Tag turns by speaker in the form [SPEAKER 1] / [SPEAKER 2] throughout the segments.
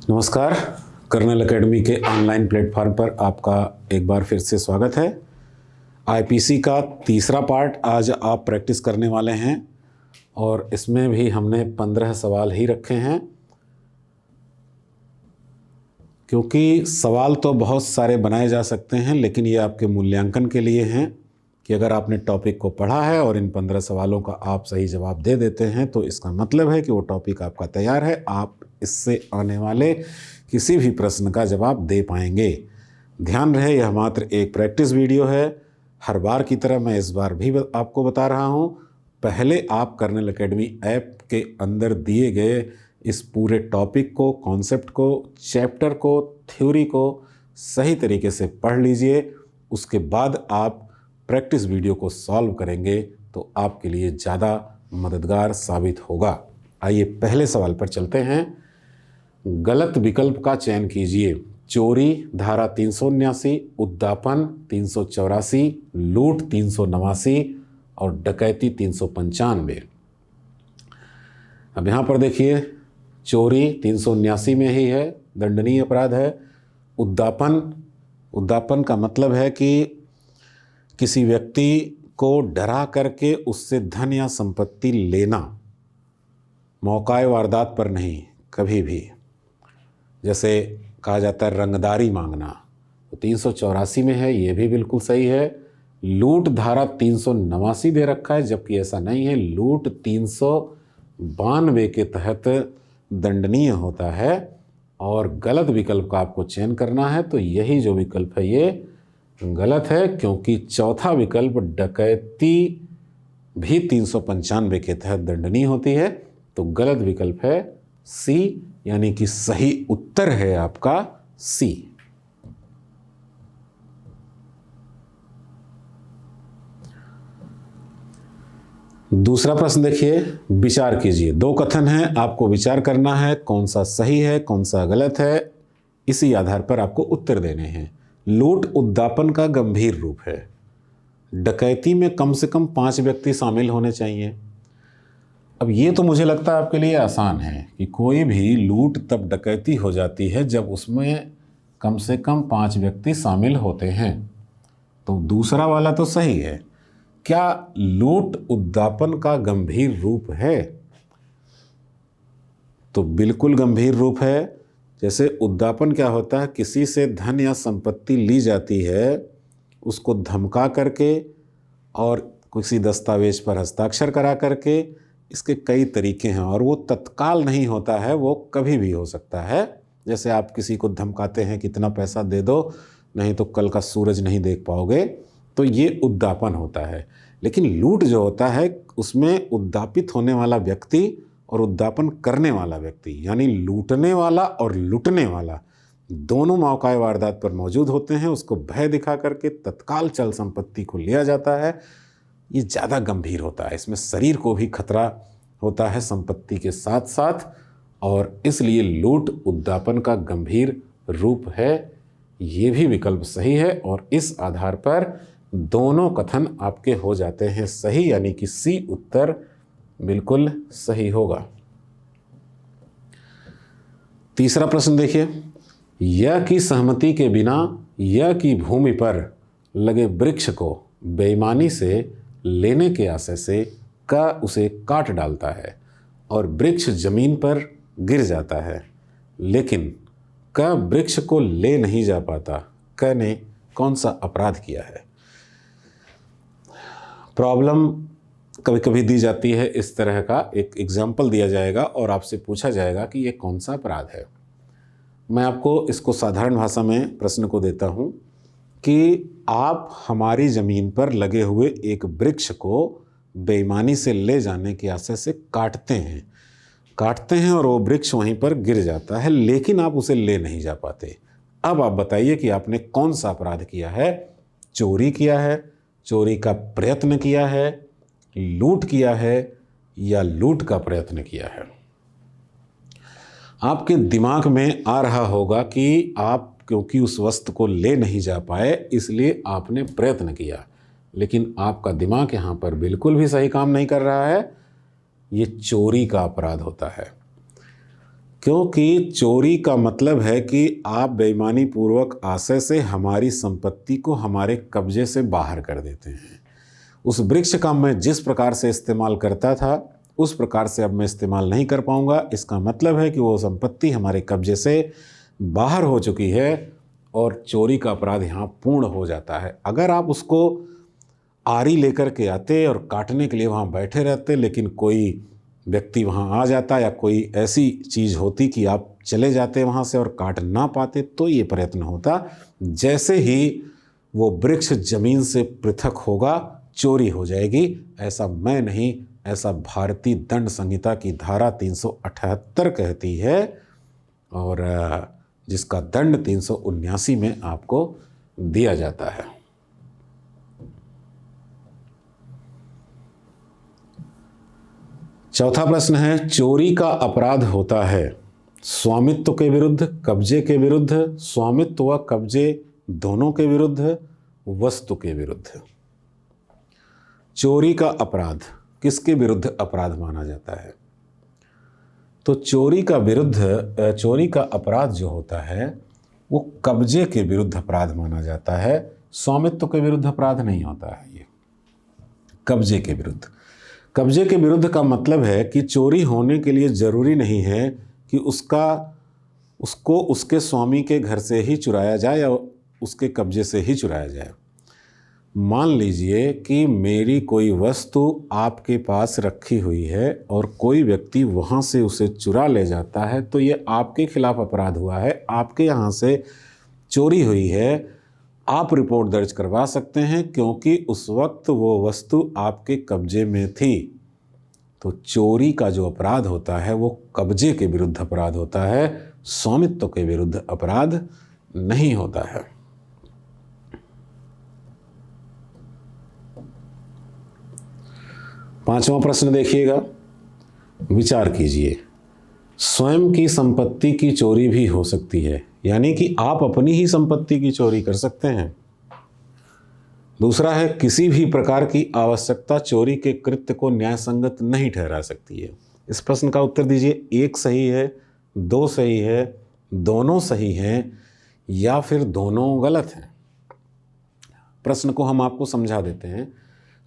[SPEAKER 1] नमस्कार। Colonel academy के online platform पर आपका एक बार फिर से स्वागत है। आईपीसी का तीसरा पार्ट आज आप प्रैक्टिस करने वाले हैं और इसमें भी हमने 15 सवाल ही रखे हैं, क्योंकि सवाल तो बहुत सारे बनाए जा सकते हैं, लेकिन ये आपके मूल्यांकन के लिए हैं कि अगर आपने टॉपिक को पढ़ा है और इन 15 सवालों का आप सही जवाब दे देते हैं तो इसका मतलब है कि वो टॉपिक आपका तैयार है, आप इससे आने वाले किसी भी प्रश्न का जवाब दे पाएंगे। ध्यान रहे, यह मात्र एक प्रैक्टिस वीडियो है। हर बार की तरह मैं इस बार भी आपको बता रहा हूँ, पहले आप कर्नल एकेडमी ऐप के अंदर दिए गए इस पूरे टॉपिक को, कॉन्सेप्ट को, चैप्टर को, थ्योरी को सही तरीके से पढ़ लीजिए। उसके बाद आप प्रैक्टिस वीडियो को सॉल्व करेंगे तो आपके लिए ज़्यादा मददगार साबित होगा। आइए पहले सवाल पर चलते हैं। गलत विकल्प का चयन कीजिए। चोरी धारा 379, उद्दापन 384, लूट 389 और डकैती 395। अब यहाँ पर देखिए, चोरी 379 में ही है, दंडनीय अपराध है। उद्दापन का मतलब है कि किसी व्यक्ति को डरा करके उससे धन या संपत्ति लेना, मौकाए वारदात पर नहीं, कभी भी। जैसे कहा जाता है रंगदारी मांगना, तो 384 में है, ये भी बिल्कुल सही है। लूट धारा 389 दे रखा है, जबकि ऐसा नहीं है। लूट 392 के तहत दंडनीय होता है और गलत विकल्प का आपको चयन करना है, तो यही जो विकल्प है ये गलत है, क्योंकि चौथा विकल्प डकैती भी 395 के तहत दंडनीय होती है। तो गलत विकल्प है सी, यानी कि सही उत्तर है आपका सी। दूसरा प्रश्न देखिए, विचार कीजिए। दो कथन हैं, आपको विचार करना है कौन सा सही है कौन सा गलत है, इसी आधार पर आपको उत्तर देने हैं। लूट उद्दापन का गंभीर रूप है। डकैती में कम से कम 5 व्यक्ति शामिल होने चाहिए। अब ये तो मुझे लगता है आपके लिए आसान है कि कोई भी लूट तब डकैती हो जाती है जब उसमें कम से कम 5 व्यक्ति शामिल होते हैं। तो दूसरा वाला तो सही है। क्या लूट उद्दापन का गंभीर रूप है? तो बिल्कुल गंभीर रूप है। जैसे उद्दापन क्या होता है, किसी से धन या संपत्ति ली जाती है, उसको धमका करके और किसी दस्तावेज पर हस्ताक्षर करा करके। इसके कई तरीके हैं और वो तत्काल नहीं होता है, वो कभी भी हो सकता है। जैसे आप किसी को धमकाते हैं कि इतना पैसा दे दो, नहीं तो कल का सूरज नहीं देख पाओगे, तो ये उद्दापन होता है। लेकिन लूट जो होता है, उसमें उद्दापित होने वाला व्यक्ति और उद्दापन करने वाला व्यक्ति, यानी लूटने वाला और लुटने वाला, दोनों मौकाए वारदात पर मौजूद होते हैं। उसको भय दिखा करके तत्काल चल संपत्ति को लिया जाता है। ये ज़्यादा गंभीर होता है, इसमें शरीर को भी खतरा होता है संपत्ति के साथ साथ, और इसलिए लूट उद्दापन का गंभीर रूप है। ये भी विकल्प सही है और इस आधार पर दोनों कथन आपके हो जाते हैं सही, यानी कि सी उत्तर बिल्कुल सही होगा। तीसरा प्रश्न देखिए, यह की सहमति के बिना यह की भूमि पर लगे वृक्ष को बेईमानी से लेने के आशय से क उसे काट डालता है और वृक्ष जमीन पर गिर जाता है, लेकिन क वृक्ष को ले नहीं जा पाता। क ने कौन सा अपराध किया है? प्रॉब्लम कभी कभी दी जाती है, इस तरह का एक एग्जाम्पल दिया जाएगा और आपसे पूछा जाएगा कि ये कौन सा अपराध है। मैं आपको इसको साधारण भाषा में प्रश्न को देता हूँ कि आप हमारी ज़मीन पर लगे हुए एक वृक्ष को बेईमानी से ले जाने के आशय से काटते हैं और वो वृक्ष वहीं पर गिर जाता है, लेकिन आप उसे ले नहीं जा पाते। अब आप बताइए कि आपने कौन सा अपराध किया है? चोरी किया है, चोरी का प्रयत्न किया है, लूट किया है या लूट का प्रयत्न किया है? आपके दिमाग में आ रहा होगा कि आप क्योंकि उस वस्तु को ले नहीं जा पाए इसलिए आपने प्रयत्न किया, लेकिन आपका दिमाग यहाँ पर बिल्कुल भी सही काम नहीं कर रहा है। ये चोरी का अपराध होता है। क्योंकि चोरी का मतलब है कि आप बेईमानी पूर्वक आशय से हमारी संपत्ति को हमारे कब्जे से बाहर कर देते हैं। उस वृक्ष का मैं जिस प्रकार से इस्तेमाल करता था उस प्रकार से अब मैं इस्तेमाल नहीं कर पाऊंगा। इसका मतलब है कि वो संपत्ति हमारे कब्जे से बाहर हो चुकी है और चोरी का अपराध यहाँ पूर्ण हो जाता है। अगर आप उसको आरी लेकर के आते और काटने के लिए वहाँ बैठे रहते, लेकिन कोई व्यक्ति वहाँ आ जाता या कोई ऐसी चीज़ होती कि आप चले जाते वहाँ से और काट ना पाते, तो ये प्रयत्न होता। जैसे ही वो वृक्ष जमीन से पृथक होगा चोरी हो जाएगी। ऐसा मैं नहीं, ऐसा भारतीय दंड संहिता की धारा 378 कहती है और जिसका दंड 379 में आपको दिया जाता है। चौथा प्रश्न है, चोरी का अपराध होता है स्वामित्व के विरुद्ध, कब्जे के विरुद्ध, स्वामित्व व कब्जे दोनों के विरुद्ध, वस्तु के विरुद्ध। चोरी का अपराध किसके विरुद्ध अपराध माना जाता है? तो चोरी का अपराध जो होता है वो कब्जे के विरुद्ध अपराध माना जाता है। स्वामित्व के विरुद्ध अपराध नहीं होता है ये, कब्जे के विरुद्ध। कब्जे के विरुद्ध का मतलब है कि चोरी होने के लिए ज़रूरी नहीं है कि उसको उसके स्वामी के घर से ही चुराया जाए या उसके कब्जे से ही चुराया जाए। मान लीजिए कि मेरी कोई वस्तु आपके पास रखी हुई है और कोई व्यक्ति वहाँ से उसे चुरा ले जाता है, तो ये आपके खिलाफ अपराध हुआ है, आपके यहाँ से चोरी हुई है। आप रिपोर्ट दर्ज करवा सकते हैं क्योंकि उस वक्त वो वस्तु आपके कब्जे में थी। तो चोरी का जो अपराध होता है वो कब्जे के विरुद्ध अपराध होता है, स्वामित्व के विरुद्ध अपराध नहीं होता है। पांचवा प्रश्न देखिएगा, विचार कीजिए। स्वयं की संपत्ति की चोरी भी हो सकती है, यानी कि आप अपनी ही संपत्ति की चोरी कर सकते हैं। दूसरा है, किसी भी प्रकार की आवश्यकता चोरी के कृत्य को न्यायसंगत नहीं ठहरा सकती है। इस प्रश्न का उत्तर दीजिए, एक सही है, दो सही है, दोनों सही हैं या फिर दोनों गलत हैं। प्रश्न को हम आपको समझा देते हैं।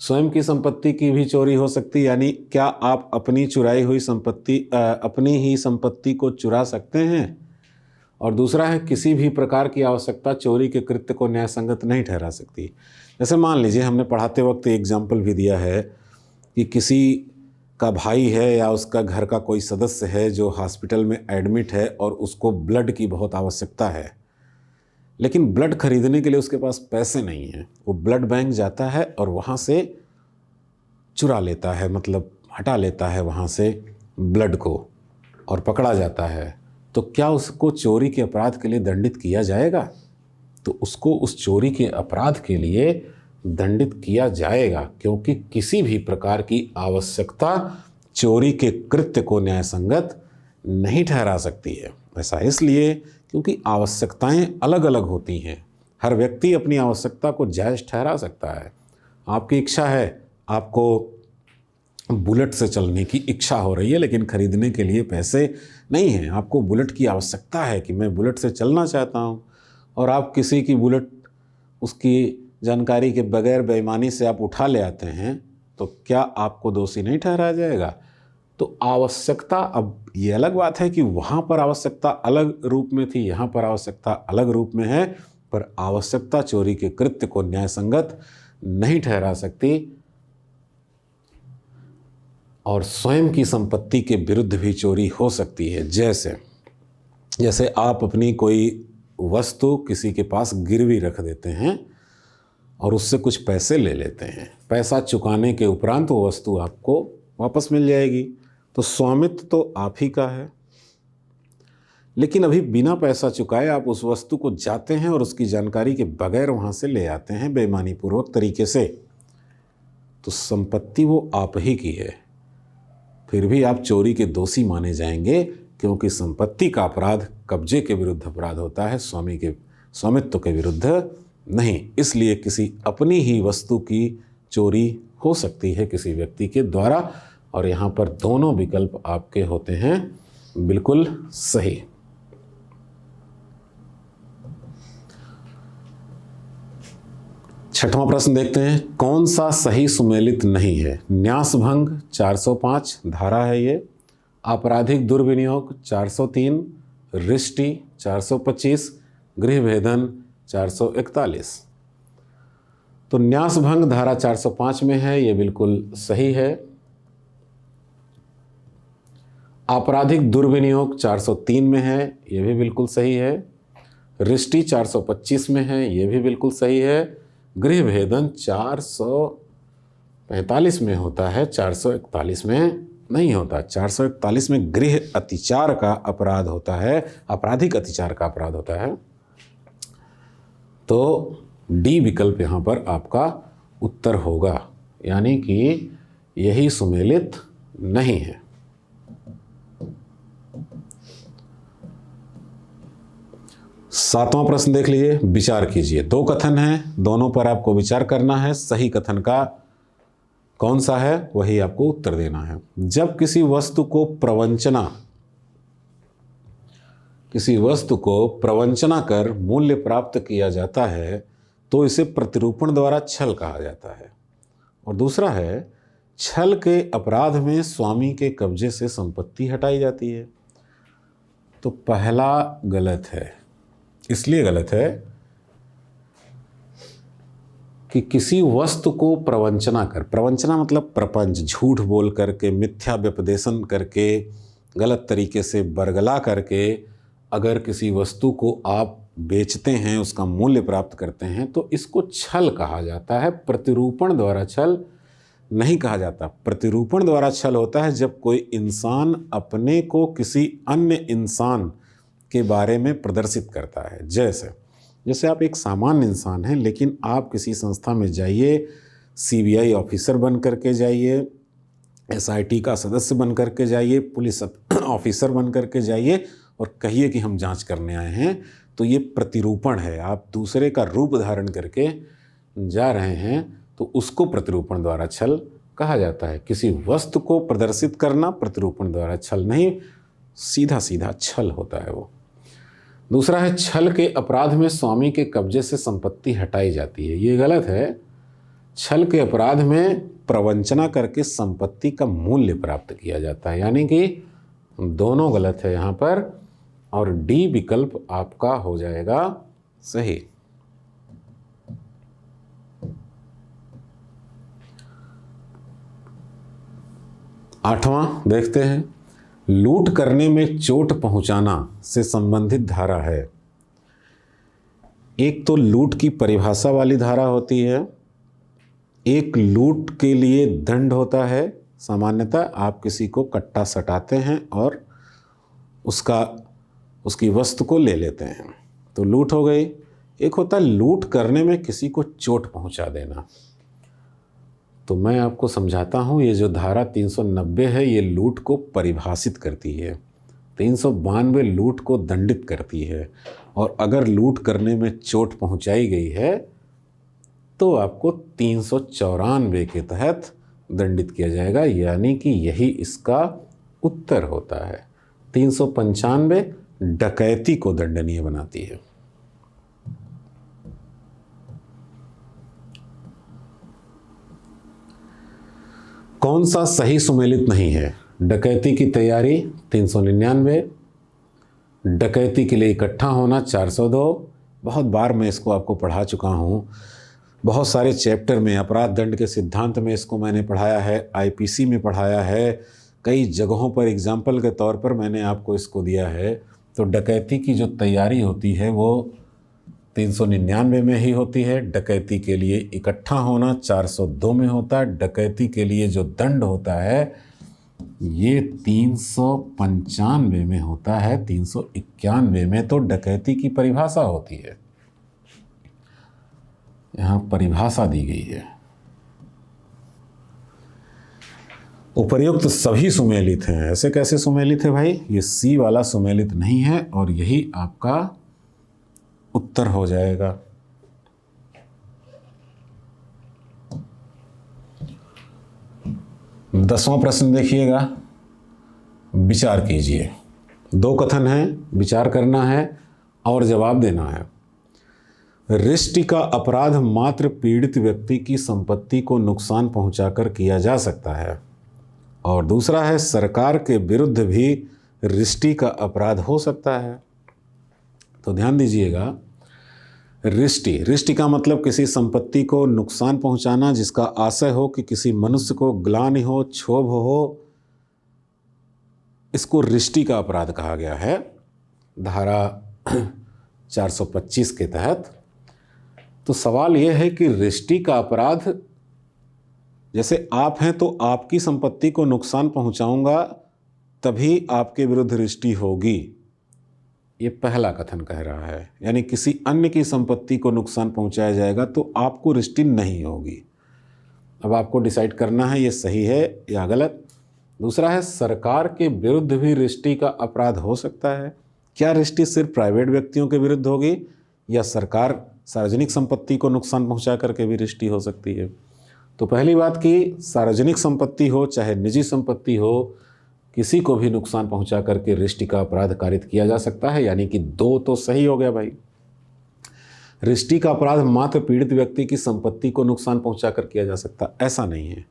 [SPEAKER 1] स्वयं की संपत्ति की भी चोरी हो सकती है, यानी क्या आप अपनी चुराई हुई संपत्ति अपनी ही संपत्ति को चुरा सकते हैं। और दूसरा है, किसी भी प्रकार की आवश्यकता चोरी के कृत्य को न्यायसंगत नहीं ठहरा सकती। जैसे मान लीजिए, हमने पढ़ाते वक्त एग्जाम्पल भी दिया है कि किसी का भाई है या उसका घर का कोई सदस्य है जो हॉस्पिटल में एडमिट है और उसको ब्लड की बहुत आवश्यकता है, लेकिन ब्लड खरीदने के लिए उसके पास पैसे नहीं हैं। वो ब्लड बैंक जाता है और वहाँ से चुरा लेता है, मतलब हटा लेता है वहाँ से ब्लड को और पकड़ा जाता है। तो क्या उसको चोरी के अपराध के लिए दंडित किया जाएगा? तो उसको उस चोरी के अपराध के लिए दंडित किया जाएगा, क्योंकि किसी भी प्रकार की आवश्यकता चोरी के कृत्य को न्यायसंगत नहीं ठहरा सकती है। ऐसा इसलिए क्योंकि आवश्यकताएं अलग अलग होती हैं। हर व्यक्ति अपनी आवश्यकता को जायज़ ठहरा सकता है। आपकी इच्छा है, आपको बुलेट से चलने की इच्छा हो रही है, लेकिन खरीदने के लिए पैसे नहीं हैं। आपको बुलेट की आवश्यकता है कि मैं बुलेट से चलना चाहता हूं, और आप किसी की बुलेट उसकी जानकारी के बगैर बेईमानी से आप उठा ले आते हैं, तो क्या आपको दोषी नहीं ठहराया जाएगा? तो आवश्यकता, अब ये अलग बात है कि वहाँ पर आवश्यकता अलग रूप में थी, यहाँ पर आवश्यकता अलग रूप में है, पर आवश्यकता चोरी के कृत्य को न्यायसंगत नहीं ठहरा सकती। और स्वयं की संपत्ति के विरुद्ध भी चोरी हो सकती है। जैसे आप अपनी कोई वस्तु किसी के पास गिरवी रख देते हैं और उससे कुछ पैसे ले लेते हैं। पैसा चुकाने के उपरांत वो वस्तु आपको वापस मिल जाएगी, तो स्वामित्व तो आप ही का है। लेकिन अभी बिना पैसा चुकाए आप उस वस्तु को जाते हैं और उसकी जानकारी के बगैर वहाँ से ले आते हैं बेईमानी पूर्वक तरीके से, तो संपत्ति वो आप ही की है। फिर भी आप चोरी के दोषी माने जाएंगे, क्योंकि संपत्ति का अपराध कब्जे के विरुद्ध अपराध होता है, स्वामित्व के विरुद्ध नहीं। इसलिए किसी अपनी ही वस्तु की चोरी हो सकती है किसी व्यक्ति के द्वारा, और यहाँ पर दोनों विकल्प आपके होते हैं बिल्कुल सही। छठवां प्रश्न देखते हैं, कौन सा सही सुमेलित नहीं है? न्यासभंग 405 धारा है ये, आपराधिक दुर्विनियोग 403, रिष्टि 425, गृहभेदन 441। तो न्यासभंग धारा 405 में है, ये बिल्कुल सही है। आपराधिक दुर्विनियोग 403 में है, ये भी बिल्कुल सही है। रिष्टि 425 में है, ये भी बिल्कुल सही है। गृहभेदन 445 में होता है, 441 में नहीं होता। 441 में गृह अतिचार का अपराध होता है, आपराधिक अतिचार का अपराध होता है। तो डी विकल्प यहाँ पर आपका उत्तर होगा, यानी कि यही सुमेलित नहीं है। सातवां प्रश्न देख लीजिए, विचार कीजिए। दो कथन हैं, दोनों पर आपको विचार करना है। सही कथन का कौन सा है वही आपको उत्तर देना है। जब किसी वस्तु को प्रवंचना कर मूल्य प्राप्त किया जाता है तो इसे प्रतिरूपण द्वारा छल कहा जाता है। और दूसरा है, छल के अपराध में स्वामी के कब्जे से संपत्ति हटाई जाती है। तो पहला गलत है। इसलिए गलत है कि किसी वस्तु को प्रवंचना मतलब प्रपंच, झूठ बोल करके, मिथ्या व्यपदेशन करके, गलत तरीके से बरगला करके अगर किसी वस्तु को आप बेचते हैं, उसका मूल्य प्राप्त करते हैं, तो इसको छल कहा जाता है। प्रतिरूपण द्वारा छल नहीं कहा जाता। प्रतिरूपण द्वारा छल होता है जब कोई इंसान अपने को किसी अन्य इंसान के बारे में प्रदर्शित करता है। जैसे आप एक सामान्य इंसान हैं, लेकिन आप किसी संस्था में जाइए, सीबीआई ऑफिसर बन करके जाइए, एसआईटी का सदस्य बन करके जाइए, पुलिस ऑफिसर बन करके जाइए और कहिए कि हम जांच करने आए हैं, तो ये प्रतिरूपण है। आप दूसरे का रूप धारण करके जा रहे हैं, तो उसको प्रतिरूपण द्वारा छल कहा जाता है। किसी वस्तु को प्रदर्शित करना प्रतिरूपण द्वारा छल नहीं, सीधा सीधा छल होता है वो। दूसरा है, छल के अपराध में स्वामी के कब्जे से संपत्ति हटाई जाती है। ये गलत है। छल के अपराध में प्रवंचना करके संपत्ति का मूल्य प्राप्त किया जाता है, यानी कि दोनों गलत है यहाँ पर, और डी विकल्प आपका हो जाएगा सही। आठवां देखते हैं, लूट करने में चोट पहुंचाना से संबंधित धारा है। एक तो लूट की परिभाषा वाली धारा होती है, एक लूट के लिए दंड होता है। सामान्यतः आप किसी को कट्टा सटाते हैं और उसकी वस्तु को ले लेते हैं, तो लूट हो गई। एक होता है लूट करने में किसी को चोट पहुंचा देना। तो मैं आपको समझाता हूँ, ये जो धारा 390 है ये लूट को परिभाषित करती है, 392 लूट को दंडित करती है, और अगर लूट करने में चोट पहुँचाई गई है तो आपको 394 के तहत दंडित किया जाएगा, यानी कि यही इसका उत्तर होता है। 395 डकैती को दंडनीय बनाती है। कौन सा सही सुमेलित नहीं है? डकैती की तैयारी 399, डकैती के लिए इकट्ठा होना 402। बहुत बार मैं इसको आपको पढ़ा चुका हूँ, बहुत सारे चैप्टर में, अपराध दंड के सिद्धांत में इसको मैंने पढ़ाया है, आईपीसी में पढ़ाया है, कई जगहों पर एग्जाम्पल के तौर पर मैंने आपको इसको दिया है। तो डकैती की जो तैयारी होती है वो 399 में ही होती है। डकैती के लिए इकट्ठा होना 402 में होता है। डकैती के लिए जो दंड होता है ये 395 में होता है। 391 में तो डकैती की परिभाषा होती है, यहाँ परिभाषा दी गई है। उपर्युक्त सभी सुमेलित हैं। ऐसे कैसे सुमेलित है भाई? ये सी वाला सुमेलित नहीं है और यही आपका उत्तर हो जाएगा। दसवां प्रश्न देखिएगा, विचार कीजिए। दो कथन हैं, विचार करना है और जवाब देना है। रिष्टि का अपराध मात्र पीड़ित व्यक्ति की संपत्ति को नुकसान पहुंचाकर किया जा सकता है, और दूसरा है सरकार के विरुद्ध भी रिष्टि का अपराध हो सकता है। तो ध्यान दीजिएगा, रिष्टि का मतलब किसी संपत्ति को नुकसान पहुंचाना जिसका आशय हो कि किसी मनुष्य को ग्लानि हो, क्षोभ हो, इसको रिष्टि का अपराध कहा गया है धारा 425 के तहत। तो सवाल यह है कि रिष्टि का अपराध, जैसे आप हैं तो आपकी संपत्ति को नुकसान पहुंचाऊंगा तभी आपके विरुद्ध रिष्टि होगी, ये पहला कथन कह रहा है। यानी किसी अन्य की संपत्ति को नुकसान पहुंचाया जाएगा तो आपको रिष्टि नहीं होगी। अब आपको डिसाइड करना है ये सही है या गलत। दूसरा है सरकार के विरुद्ध भी रिष्टि का अपराध हो सकता है। क्या रिष्टि सिर्फ प्राइवेट व्यक्तियों के विरुद्ध होगी या सरकार सार्वजनिक संपत्ति को नुकसान पहुंचा करके भी रिष्टि हो सकती है? तो पहली बात कि सार्वजनिक संपत्ति हो चाहे निजी संपत्ति हो, किसी को भी नुकसान पहुंचा करके रिष्टि का अपराध कारित किया जा सकता है। यानी कि दो तो सही हो गया भाई। रिष्टि का अपराध मात्र पीड़ित व्यक्ति की संपत्ति को नुकसान पहुंचा कर किया जा सकता, ऐसा नहीं है।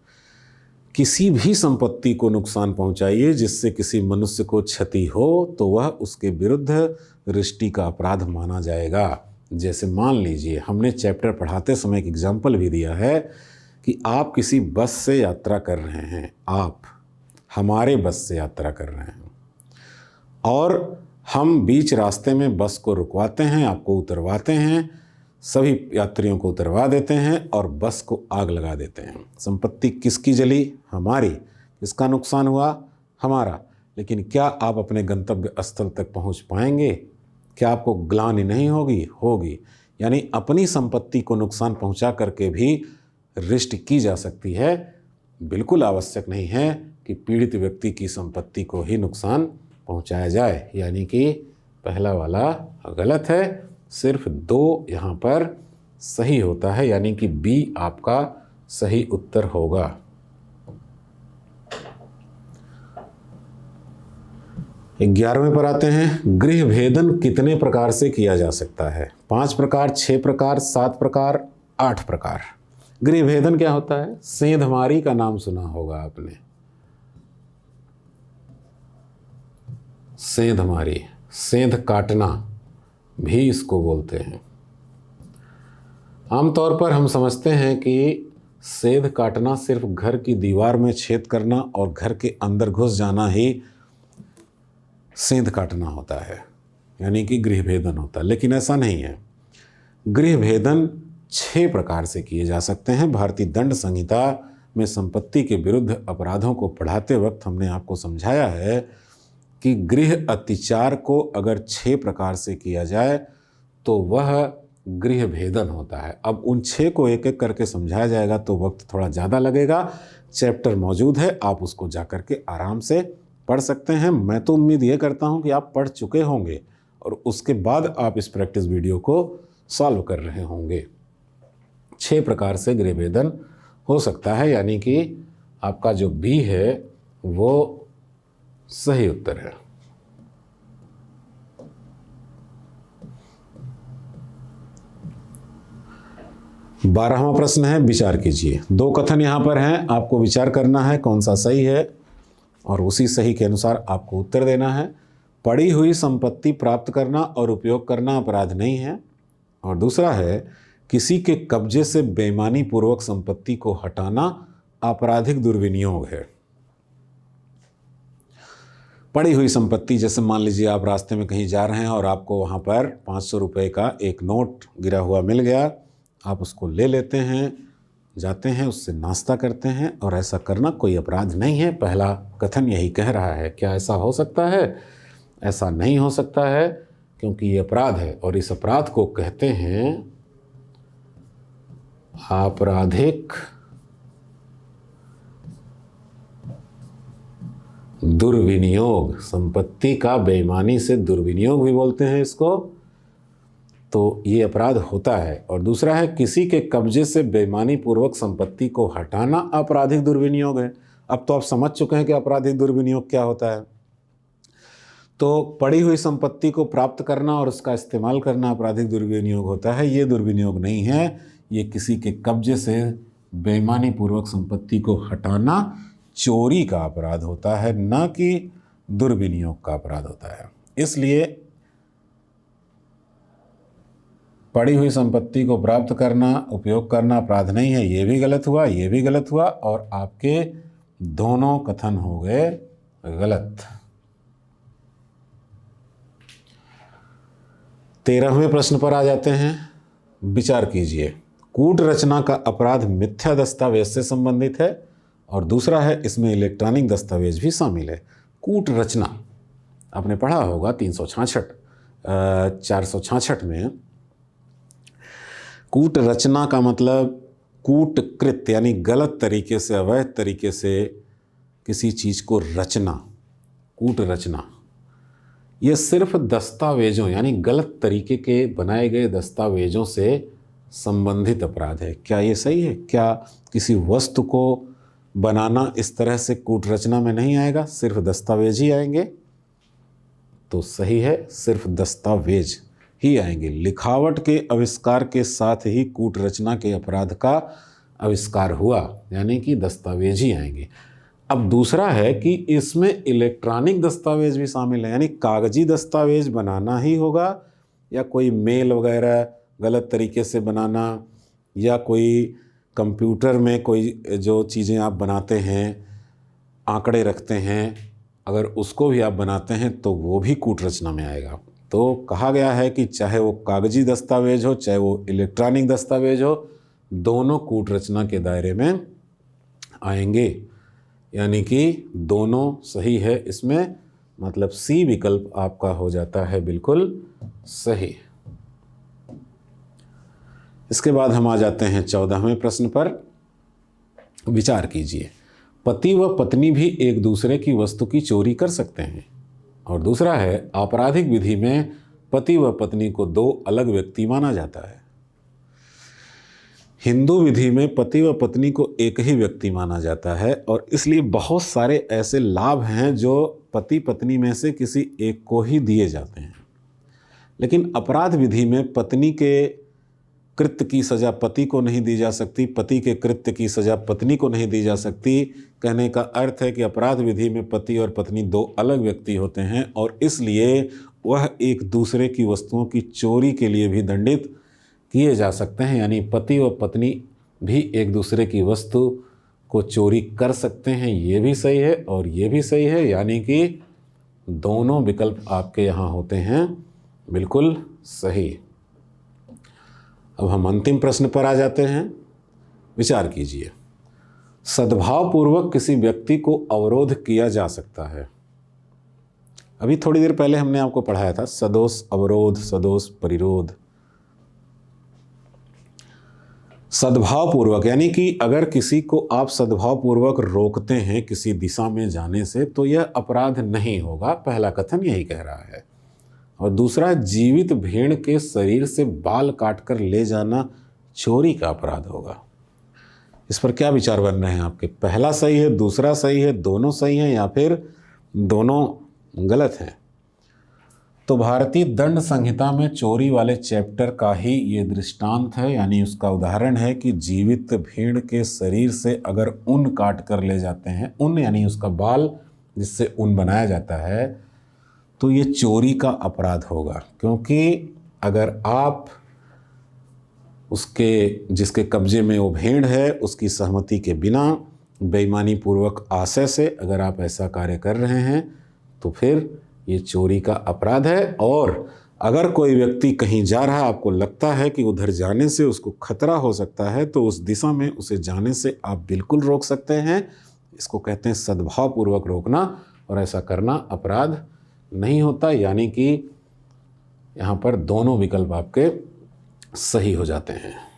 [SPEAKER 1] किसी भी संपत्ति को नुकसान पहुंचाइए जिससे किसी मनुष्य को क्षति हो तो वह उसके विरुद्ध रिष्टि का अपराध माना जाएगा। जैसे मान लीजिए, हमने चैप्टर पढ़ाते समय एक एग्जाम्पल भी दिया है कि आप किसी बस से यात्रा कर रहे हैं, आप हमारे बस से यात्रा कर रहे हैं और हम बीच रास्ते में बस को रुकवाते हैं, आपको उतरवाते हैं, सभी यात्रियों को उतरवा देते हैं और बस को आग लगा देते हैं। संपत्ति किसकी जली? हमारी। किसका नुकसान हुआ? हमारा। लेकिन क्या आप अपने गंतव्य स्थल तक पहुंच पाएंगे? क्या आपको ग्लानि नहीं होगी? होगी। यानी अपनी संपत्ति को नुकसान पहुंचा करके भी रिष्टि की जा सकती है। बिल्कुल आवश्यक नहीं है कि पीड़ित व्यक्ति की संपत्ति को ही नुकसान पहुंचाया जाए। यानी कि पहला वाला गलत है, सिर्फ दो यहाँ पर सही होता है, यानी कि बी आपका सही उत्तर होगा। ग्यारहवें पर आते हैं। गृह भेदन कितने प्रकार से किया जा सकता है? 5 प्रकार, 6 प्रकार, 7 प्रकार, 8 प्रकार। गृह भेदन क्या होता है? सेंधमारी का नाम सुना होगा आपने। सेंधमारी, सेंध काटना भी इसको बोलते हैं। आमतौर पर हम समझते हैं कि सेंध काटना सिर्फ घर की दीवार में छेद करना और घर के अंदर घुस जाना ही सेंध काटना होता है, यानी कि गृह भेदन होता है। लेकिन ऐसा नहीं है। गृह भेदन 6 प्रकार से किए जा सकते हैं। भारतीय दंड संहिता में संपत्ति के विरुद्ध अपराधों को पढ़ाते वक्त हमने आपको समझाया है कि गृह अत्याचार को अगर 6 प्रकार से किया जाए तो वह गृह भेदन होता है। अब उन 6 को एक एक करके समझाया जाएगा तो वक्त थोड़ा ज़्यादा लगेगा। चैप्टर मौजूद है, आप उसको जा कर के आराम से पढ़ सकते हैं। मैं तो उम्मीद ये करता हूँ कि आप पढ़ चुके होंगे और उसके बाद आप इस प्रैक्टिस वीडियो को सॉल्व कर रहे होंगे। 6 प्रकार से गृह भेदन हो सकता है, यानी कि आपका जो बी है वो सही उत्तर है। बारहवां प्रश्न है, विचार कीजिए। 2 कथन यहां पर हैं, आपको विचार करना है कौन सा सही है और उसी सही के अनुसार आपको उत्तर देना है। पड़ी हुई संपत्ति प्राप्त करना और उपयोग करना अपराध नहीं है। और दूसरा है, किसी के कब्जे से बेईमानी पूर्वक संपत्ति को हटाना आपराधिक दुर्विनियोग है। पड़ी हुई संपत्ति, जैसे मान लीजिए आप रास्ते में कहीं जा रहे हैं और आपको वहाँ पर 500 रुपये का एक नोट गिरा हुआ मिल गया, आप उसको ले लेते हैं, जाते हैं, उससे नाश्ता करते हैं, और ऐसा करना कोई अपराध नहीं है। पहला कथन यही कह रहा है। क्या ऐसा हो सकता है? ऐसा नहीं हो सकता है, क्योंकि ये अपराध है और इस अपराध को कहते हैं आपराधिक दुर्विनियोग। संपत्ति का बेईमानी से दुर्विनियोग भी बोलते हैं इसको। तो ये अपराध होता है। और दूसरा है, किसी के कब्जे से बेईमानी पूर्वक संपत्ति को हटाना आपराधिक दुर्विनियोग है। अब तो आप समझ चुके हैं कि आपराधिक दुर्विनियोग क्या होता है। तो पड़ी हुई संपत्ति को प्राप्त करना और उसका इस्तेमाल करना आपराधिक दुर्विनियोग होता है। ये दुर्विनियोग नहीं है, ये किसी के कब्जे से बेईमानी पूर्वक संपत्ति को हटाना चोरी का अपराध होता है, न कि दुर्विनियोग का अपराध होता है। इसलिए पड़ी हुई संपत्ति को प्राप्त करना, उपयोग करना अपराध नहीं है। ये भी गलत हुआ, ये भी गलत हुआ, और आपके दोनों कथन हो गए गलत। 13वें प्रश्न पर आ जाते हैं। विचार कीजिए। कूट रचना का अपराध मिथ्या दस्तावेज से संबंधित है, और दूसरा है इसमें इलेक्ट्रॉनिक दस्तावेज भी शामिल है। कूट रचना आपने पढ़ा होगा 466 में। कूट रचना का मतलब कूटकृत यानी गलत तरीके से, अवैध तरीके से किसी चीज़ को रचना, कूट रचना। यह सिर्फ दस्तावेजों यानी गलत तरीके के बनाए गए दस्तावेजों से संबंधित अपराध है। क्या ये सही है? क्या किसी वस्तु को बनाना इस तरह से कूट रचना में नहीं आएगा, सिर्फ दस्तावेज ही आएंगे? तो सही है, सिर्फ दस्तावेज ही आएंगे। लिखावट के आविष्कार के साथ ही कूट रचना के अपराध का आविष्कार हुआ, यानी कि दस्तावेज ही आएंगे। अब दूसरा है कि इसमें इलेक्ट्रॉनिक दस्तावेज भी शामिल है, यानी कागजी दस्तावेज बनाना ही होगा, या कोई मेल वगैरह गलत तरीके से बनाना, या कोई कंप्यूटर में कोई जो चीज़ें आप बनाते हैं, आंकड़े रखते हैं, अगर उसको भी आप बनाते हैं तो वो भी कूट रचना में आएगा। तो कहा गया है कि चाहे वो कागजी दस्तावेज हो, चाहे वो इलेक्ट्रॉनिक दस्तावेज हो, दोनों कूट रचना के दायरे में आएंगे, यानी कि दोनों सही है इसमें। मतलब सी विकल्प आपका हो जाता है बिल्कुल सही। इसके बाद हम आ जाते हैं 14वें प्रश्न पर। विचार कीजिए। पति व पत्नी भी एक दूसरे की वस्तु की चोरी कर सकते हैं। और दूसरा है, आपराधिक विधि में पति व पत्नी को दो अलग व्यक्ति माना जाता है। हिंदू विधि में पति व पत्नी को एक ही व्यक्ति माना जाता है, और इसलिए बहुत सारे ऐसे लाभ हैं जो पति पत्नी में से किसी एक को ही दिए जाते हैं। लेकिन अपराध विधि में पत्नी के कृत्य की सज़ा पति को नहीं दी जा सकती, पति के कृत्य की सज़ा पत्नी को नहीं दी जा सकती। कहने का अर्थ है कि अपराध विधि में पति और पत्नी दो अलग व्यक्ति होते हैं, और इसलिए वह एक दूसरे की वस्तुओं की चोरी के लिए भी दंडित किए जा सकते हैं। यानी पति और पत्नी भी एक दूसरे की वस्तु को चोरी कर सकते हैं। ये भी सही है और ये भी सही है, यानी कि दोनों विकल्प आपके यहाँ होते हैं बिल्कुल सही। अब हम अंतिम प्रश्न पर आ जाते हैं। विचार कीजिए। सद्भावपूर्वक किसी व्यक्ति को अवरोध किया जा सकता है। अभी थोड़ी देर पहले हमने आपको पढ़ाया था सदोष अवरोध, सदोष परिरोध। सद्भावपूर्वक यानी कि अगर किसी को आप सद्भावपूर्वक रोकते हैं किसी दिशा में जाने से, तो यह अपराध नहीं होगा। पहला कथन यही कह रहा है। और दूसरा, जीवित भेड़ के शरीर से बाल काटकर ले जाना चोरी का अपराध होगा। इस पर क्या विचार बन रहे हैं आपके? पहला सही है, दूसरा सही है, दोनों सही हैं, या फिर दोनों गलत हैं? तो भारतीय दंड संहिता में चोरी वाले चैप्टर का ही ये दृष्टांत है, यानी उसका उदाहरण है कि जीवित भेड़ के शरीर से अगर ऊन काट कर ले जाते हैं, ऊन यानी उसका बाल जिससे ऊन बनाया जाता है, तो ये चोरी का अपराध होगा। क्योंकि अगर आप उसके जिसके कब्जे में वो भेड़ है उसकी सहमति के बिना बेईमानी पूर्वक आशय से अगर आप ऐसा कार्य कर रहे हैं तो फिर ये चोरी का अपराध है। और अगर कोई व्यक्ति कहीं जा रहा, आपको लगता है कि उधर जाने से उसको खतरा हो सकता है, तो उस दिशा में उसे जाने से आप बिल्कुल रोक सकते हैं। इसको कहते हैं सद्भावपूर्वक रोकना, और ऐसा करना अपराध नहीं होता। यानी कि यहाँ पर दोनों विकल्प आपके सही हो जाते हैं।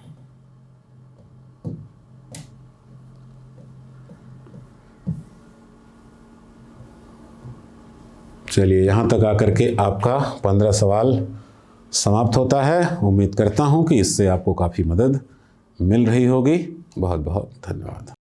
[SPEAKER 1] चलिए, यहाँ तक आकर के आपका 15 सवाल समाप्त होता है। उम्मीद करता हूँ कि इससे आपको काफ़ी मदद मिल रही होगी। बहुत बहुत धन्यवाद।